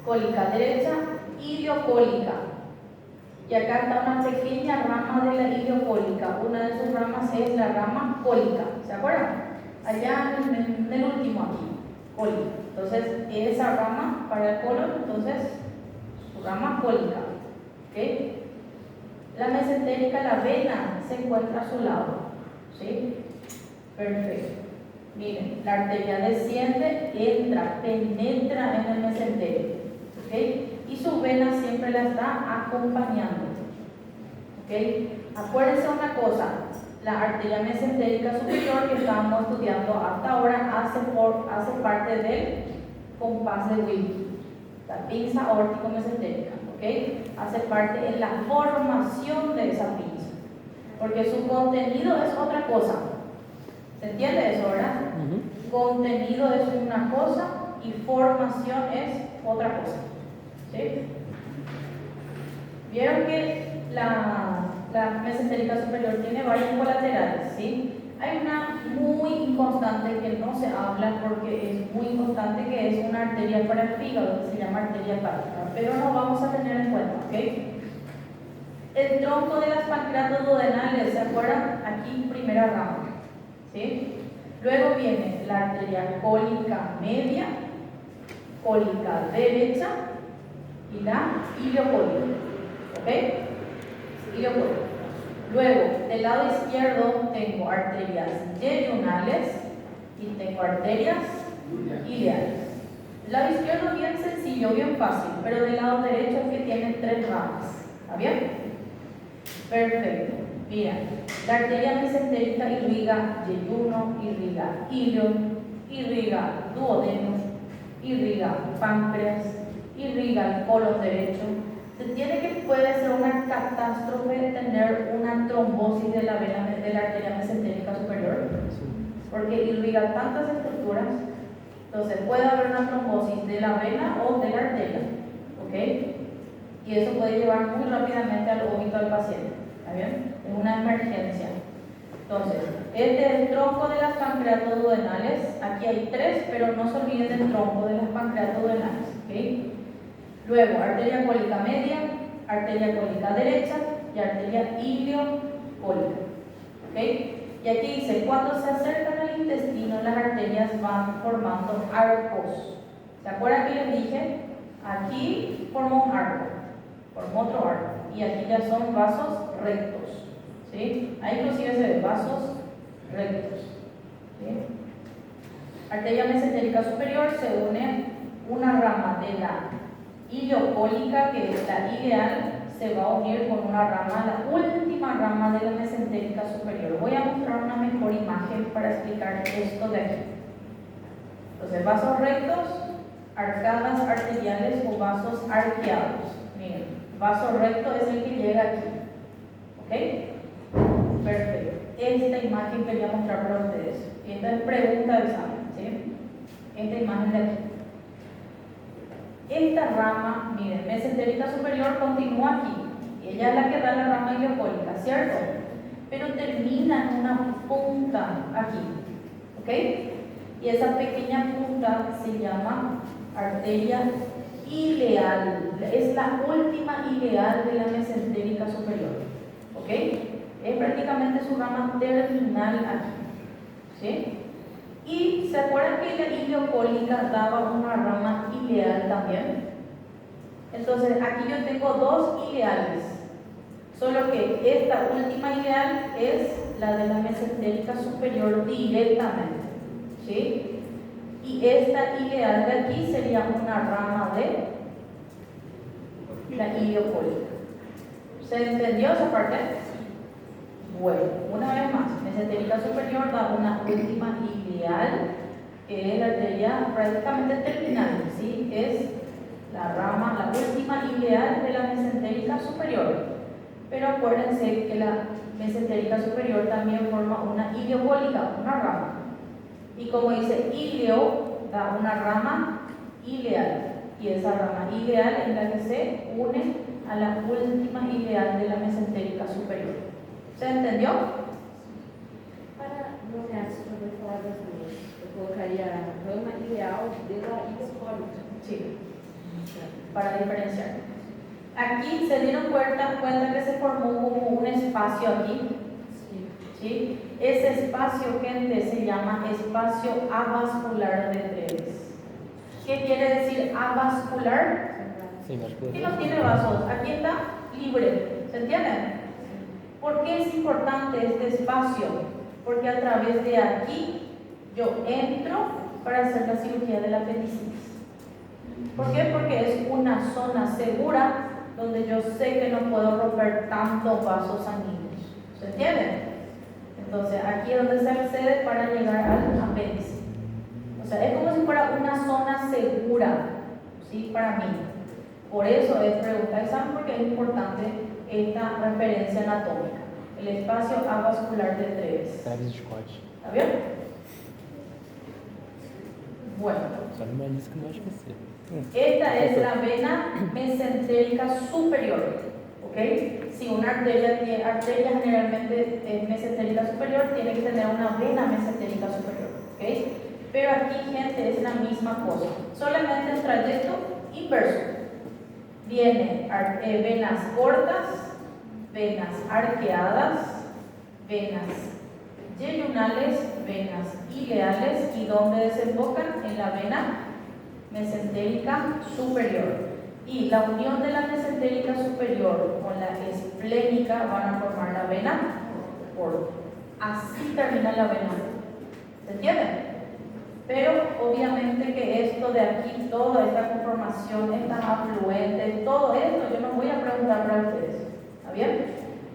Cólica derecha, iliocólica. Y acá está una pequeña rama de la iliocólica. Una de sus ramas es la rama cólica. ¿Se acuerdan? Allá en el último aquí, cólica. Entonces, esa rama para el colon, entonces, su rama cólica. ¿Ok? La mesentérica, la vena, se encuentra a su lado. ¿Sí? Perfecto. Miren, la arteria desciende, entra, penetra en el mesentérico. ¿Ok? Y su vena siempre la está acompañando. ¿Ok? Acuérdense una cosa, la arteria mesentérica superior que estábamos estudiando hasta ahora hace parte del compás de Wilkie, la pinza aórtico-mesentérica. ¿Ok? Hace parte en la formación de esa pinza, porque su contenido es otra cosa. ¿Se entiende eso, verdad? Uhum. Contenido es una cosa y formación es otra cosa. ¿Sí? Vieron que la mesentérica superior tiene varios colaterales, ¿sí? Hay una muy inconstante que no se habla porque es muy inconstante, que es una arteria para el hígado, que se llama arteria hepática, pero no vamos a tener en cuenta, ¿ok? El tronco de las pancreatos duodenales, ¿se acuerdan? Aquí primera rama, ¿sí? Luego viene la arteria cólica media, cólica derecha y la iliocólica, ¿ok? Iliocólica. Luego, del lado izquierdo tengo arterias yeyunales y tengo arterias ileales. El lado izquierdo es bien sencillo, bien fácil, pero del lado derecho es que tiene 3 ramas. ¿Está bien? Perfecto. Mira, la arteria mesentérica irriga yeyuno, irriga ilio, irriga duodeno, irriga páncreas, irriga el colon derecho. Se tiene que puede ser una catástrofe tener una trombosis de la vena de la arteria mesentérica superior. porque irriga tantas estructuras. Entonces puede haber una trombosis de la vena o de la arteria, ¿ok? Y eso puede llevar muy rápidamente al vómito del paciente, ¿está bien? Es una emergencia. Entonces, este es el tronco de las pancreatoduodenales. Aquí hay 3, pero no se olviden del tronco de las pancreatoduodenales, ¿ok? Luego, arteria cólica media, arteria cólica derecha y arteria iliocólica, ¿ok? Y aquí dice, cuando se acercan al intestino, las arterias van formando arcos. ¿Se acuerdan que les dije? Aquí formó un arco, formó otro arco, y aquí ya son vasos rectos, ¿sí? Ahí inclusive se ven vasos rectos, ¿sí? Arteria mesentérica superior se une una rama de la iliocólica, que es la ileal, se va a unir con una rama, la última rama de la mesentérica superior. Voy a mostrar una mejor imagen para explicar esto de aquí. Entonces, vasos rectos, arcadas arteriales o vasos arqueados. Miren, vaso recto es el que llega aquí, ¿ok? Perfecto. Esta imagen quería mostrar para ustedes. Esta es pregunta de examen, ¿sí? Esta imagen de aquí. Esta rama, miren, mesentérica superior continúa aquí. Y ella es la que da la rama iliocólica, ¿cierto? Pero termina en una punta aquí, ¿ok? Y esa pequeña punta se llama arteria ileal. Es la última ileal de la mesentérica superior, ¿ok? Es prácticamente su rama terminal aquí, ¿sí? Y se acuerdan que la iliocólica daba una rama ileal también. Entonces aquí yo tengo 2 ileales, solo que esta última ileal es la de la mesentérica superior directamente, ¿sí? Y esta ileal de aquí sería una rama de la iliocólica. ¿Se entendió esa parte? Bueno, una vez más, mesentérica superior da una última ileal, que es la arteria prácticamente terminal, ¿sí? Es la rama, la última ileal de la mesentérica superior. Pero acuérdense que la mesentérica superior también forma una iliocólica, una rama. Y como dice ileo, da una rama ileal. Y esa rama ileal es la que se une a la última ileal de la mesentérica superior. ¿Se entendió? Para no caso, quando eu falar das duas, eu colocaria a rama ideal de la iliocólica. Sí, para diferenciar. Aquí se dieron cuenta que se formó como un espacio aquí, ¿sí? Ese espacio, gente, se llama espacio avascular de Treves. ¿Qué quiere decir avascular? Sim, vascular. Que no tiene vasos, aquí está libre, ¿se entiende? ¿Por qué es importante este espacio? Porque a través de aquí yo entro para hacer la cirugía del apendicitis. ¿Por qué? Porque es una zona segura donde yo sé que no puedo romper tantos vasos sanguíneos. ¿Se entiende? Entonces aquí es donde se accede para llegar al apéndice. O sea, es como si fuera una zona segura, ¿sí? Para mí. Por eso es pregunta de examen, porque es importante esta referencia anatómica. El espacio avascular de Treves. Treves de Scott. ¿Está bien? Bueno. Só não me disse que não vai esquecer. Esta es la vena mesentérica superior, ¿ok? Si una arteria generalmente es mesentérica superior, tiene que tener una vena mesentérica superior, ¿ok? Pero aquí, gente, es la misma cosa, solamente el trayecto inverso. Vienen venas cortas, venas arqueadas, venas yeyunales, venas ileales, y donde desembocan en la vena mesentérica superior. Y la unión de la mesentérica superior con la esplénica van a formar la vena porta. Así termina la vena. ¿Se entiende? Pero obviamente que esto de aquí, toda esta conformación, estas afluentes, todo esto yo no voy a preguntar para ustedes. ¿Está bien?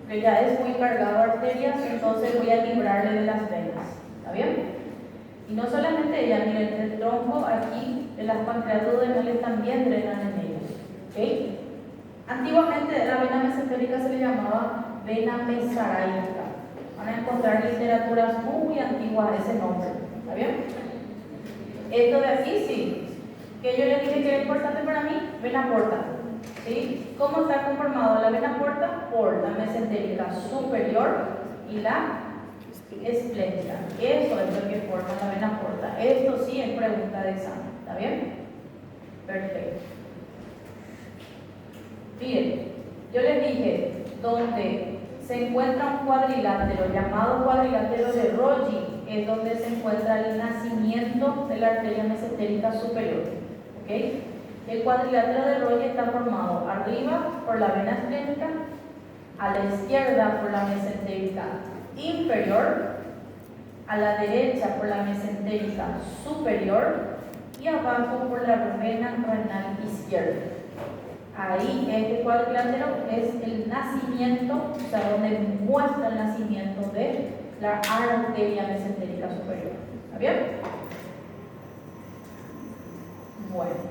Porque ya es muy cargado de arterias, entonces voy a librarle de las venas. ¿Está bien? Y no solamente ella, miren, el tronco aquí de las pancreatoduodenales también drenan en ellos. ¿Okay? Antiguamente la vena mesentérica se le llamaba vena mesaraica. Van a encontrar literaturas muy antiguas de ese nombre. ¿Está bien? Esto de aquí sí. Que yo les dije que era importante para mí, vena porta. ¿Sí? ¿Cómo está conformado la vena porta? Por la mesentérica superior y la esplénica. Eso es lo que forma la vena porta. Esto sí es pregunta de examen. ¿Está bien? Perfecto. Miren, yo les dije, donde se encuentra un cuadrilátero llamado cuadrilátero de Roggi, es donde se encuentra el nacimiento de la arteria mesentérica superior. ¿Ok? El cuadrilátero de Roggi está formado arriba por la vena esplénica, a la izquierda por la mesentérica inferior, a la derecha por la mesentérica superior y abajo por la vena renal izquierda. Ahí este cuadrilátero es el nacimiento, o sea, donde muestra el nacimiento de la arteria mesentérica superior. ¿Está bien? Bueno.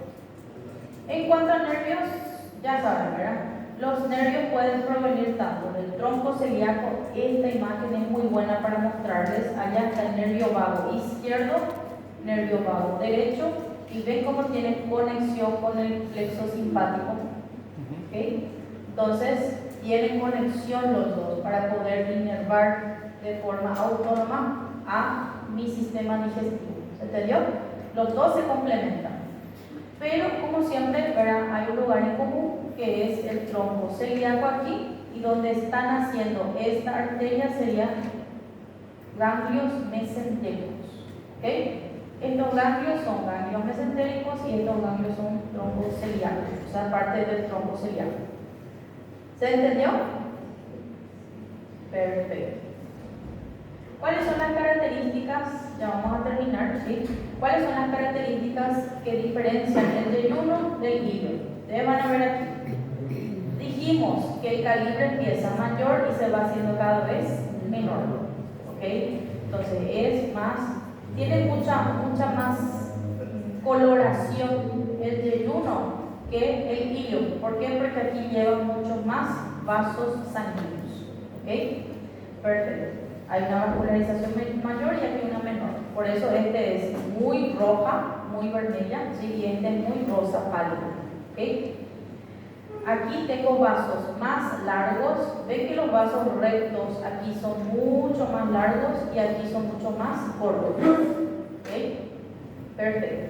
En cuanto a nervios, ya saben, ¿verdad? Los nervios pueden provenir tanto del tronco celíaco. Esta imagen es muy buena para mostrarles. Allá está el nervio vago izquierdo, nervio vago derecho, y ven cómo tienen conexión con el plexo simpático. ¿Okay? Entonces, tienen conexión los dos para poder inervar de forma autónoma a mi sistema digestivo. ¿Se entendió? Los dos se complementan. Pero, como siempre, ¿verdad? Hay un lugar en común que es el tronco celíaco aquí, y donde está naciendo esta arteria serían ganglios mesentéricos. ¿Okay? Estos ganglios son ganglios mesentéricos y estos ganglios son troncos celíacos, o sea, parte del tronco celíaco. ¿Se entendió? Perfecto. ¿Cuáles son las características? Ya vamos a terminar, ¿sí? ¿Cuáles son las características que diferencian el yeyuno del hilo? Ustedes van a ver aquí. Dijimos que el calibre empieza mayor y se va haciendo cada vez menor. ¿Ok? Entonces es más, tiene mucha más coloración el yeyuno que el hilo. ¿Por qué? Porque aquí lleva muchos más vasos sanguíneos. ¿Ok? Perfecto. Hay una vascularización mayor y aquí una menor. Por eso este es muy roja, muy vermelha, ¿sí? Y este es muy rosa pálida. ¿Okay? Aquí tengo vasos más largos. Ven que los vasos rectos aquí son mucho más largos y aquí son mucho más cortos. ¿Okay? Perfecto.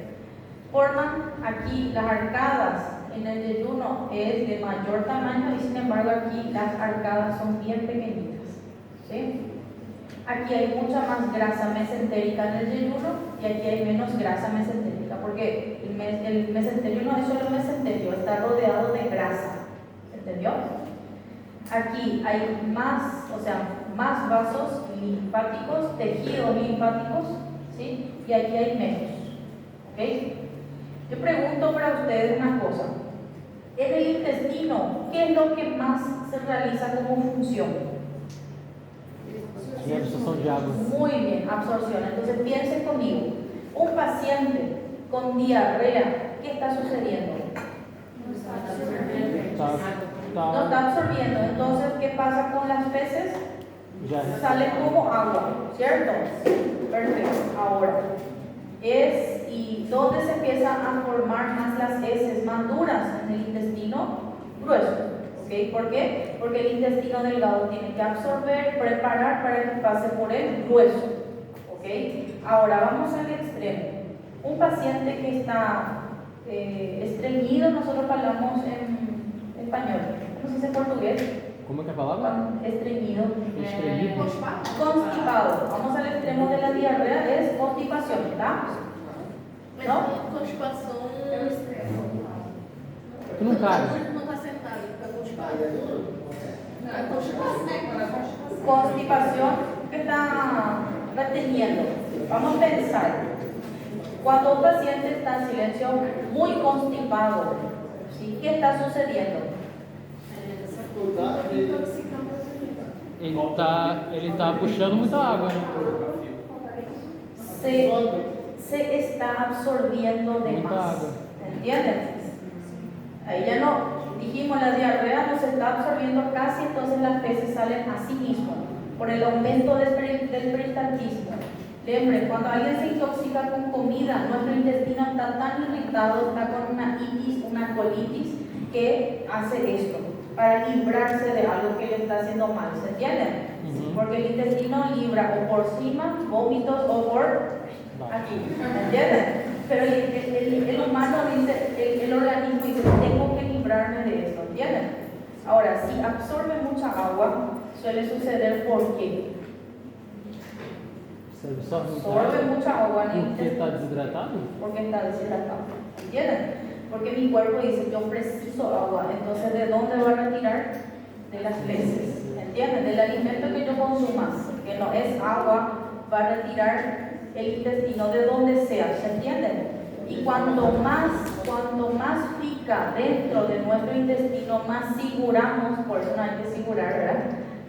Forman aquí las arcadas. En el yeyuno es de mayor tamaño y sin embargo aquí las arcadas son bien pequeñitas. ¿Sí? Aquí hay mucha más grasa mesentérica en el yeyuno y aquí hay menos grasa mesentérica, porque el mesenterio no es solo mesenterio, está rodeado de grasa. ¿Entendió? Aquí hay más, o sea, más vasos linfáticos, tejidos linfáticos, ¿sí? Y aquí hay menos. ¿Ok? Yo pregunto para ustedes una cosa. En el intestino, ¿qué es lo que más se realiza como función? Y absorción de agua. Muy bien, absorción. Entonces piensen conmigo. Un paciente con diarrea, ¿qué está sucediendo? No está absorbiendo. Entonces, ¿qué pasa con las feces? Sale como agua, ¿cierto? Perfecto. Ahora, ¿y dónde se empiezan a formar más las heces más duras? En el intestino grueso. ¿Okay? ¿Por qué? Porque el intestino delgado tiene que absorber, preparar para que pase por el grueso. ¿Okay? Ahora vamos al extremo. Un paciente que está estreñido, nosotros hablamos en español. ¿Cómo se dice en portugués? ¿Cómo es que palabra? Estreñido. Estreñido. Constipado. Vamos al extremo de la diarrea, es constipación, ¿verdad? ¿No? Constipação. Tu não cabe. Não está sentado, está constipado. Constipación que está reteniendo. Vamos a pensar. Cuando un paciente está en silencio muy constipado, ¿sí? ¿Qué está sucediendo? Ele tá puxando muita água, né? Se está absorbiendo de Muita más. água. ¿Entienden? Ahí ya no, dijimos, la diarrea no se está absorbiendo casi, entonces las feces salen a sí mismo. por el aumento del peristaltismo. Siempre, cuando alguien se intoxica con comida, nuestro intestino está tan irritado, está con una itis, una colitis, que hace esto, para librarse de algo que le está haciendo mal, ¿se entiende? Porque el intestino libra o por cima, vómitos, o por aquí, ¿me entienden? Pero el humano dice, el organismo dice, tengo que librarme de esto, ¿entienden? Ahora, si absorbe mucha agua, suele suceder porque Se absorbe absorbe mucha agua en el porque intestino. está desidratado? Porque está deshidratado, ¿entienden? Porque mi cuerpo dice, yo preciso agua, entonces ¿de dónde va a retirar? De las heces, ¿entienden? Del alimento que yo consuma, que no es agua, va a retirar el intestino de donde sea, ¿se entienden? Y cuanto más pica dentro de nuestro intestino, más siguramos, por eso no hay que sigurar, ¿verdad?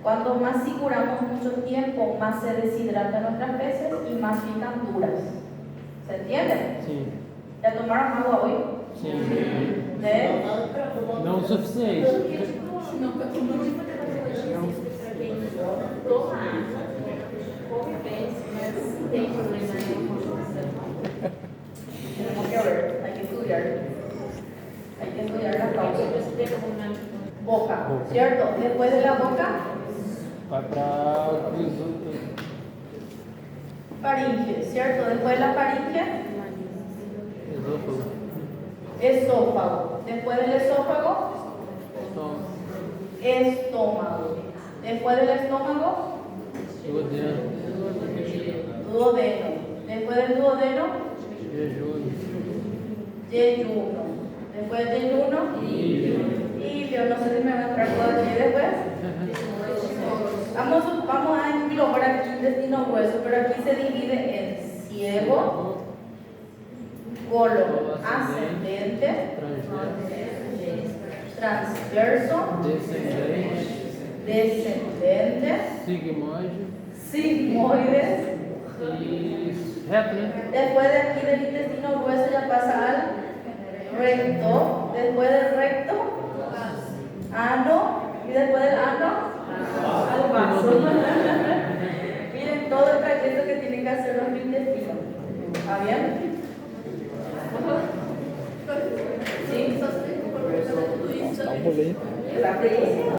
Cuanto más siguramos mucho tiempo, más se deshidratan nuestras heces y más pican duras. ¿Se entiende? Sim. ¿Ya tomaron agua hoy? Sim. ¿De? Não o suficiente. Não, o motivo de fazer o exercício para quem toma água, come bem, mas tem problema na constituição. Tenemos que ver, hay que estudiar. Hay que estudiar la causa. Boca, ¿cierto? Después de la boca, Vai para faringe, ¿cierto? Después de la faringe, esôfago. esófago. Después del esófago, Estômago. estómago. Después del estómago, Duodeno. duodeno. Después del duodeno, Jejum. yeyuno. Después del yeyuno, ilio. No sé si me va a entrar todo aquí después. Vamos a englobar aquí el intestino grueso, pero aquí se divide en ciego, colon ascendente, transverso, descendente, Sigmoide. sigmoides. E reto, né? Después de aquí del intestino grueso ya pasa al recto. Después del recto, ano. Y después del ano, al vaso. Miren todo el trayecto que tienen que hacer los intestinos. ¿Está bien? ¿Sí? Dá um rolê. Rapidísimo.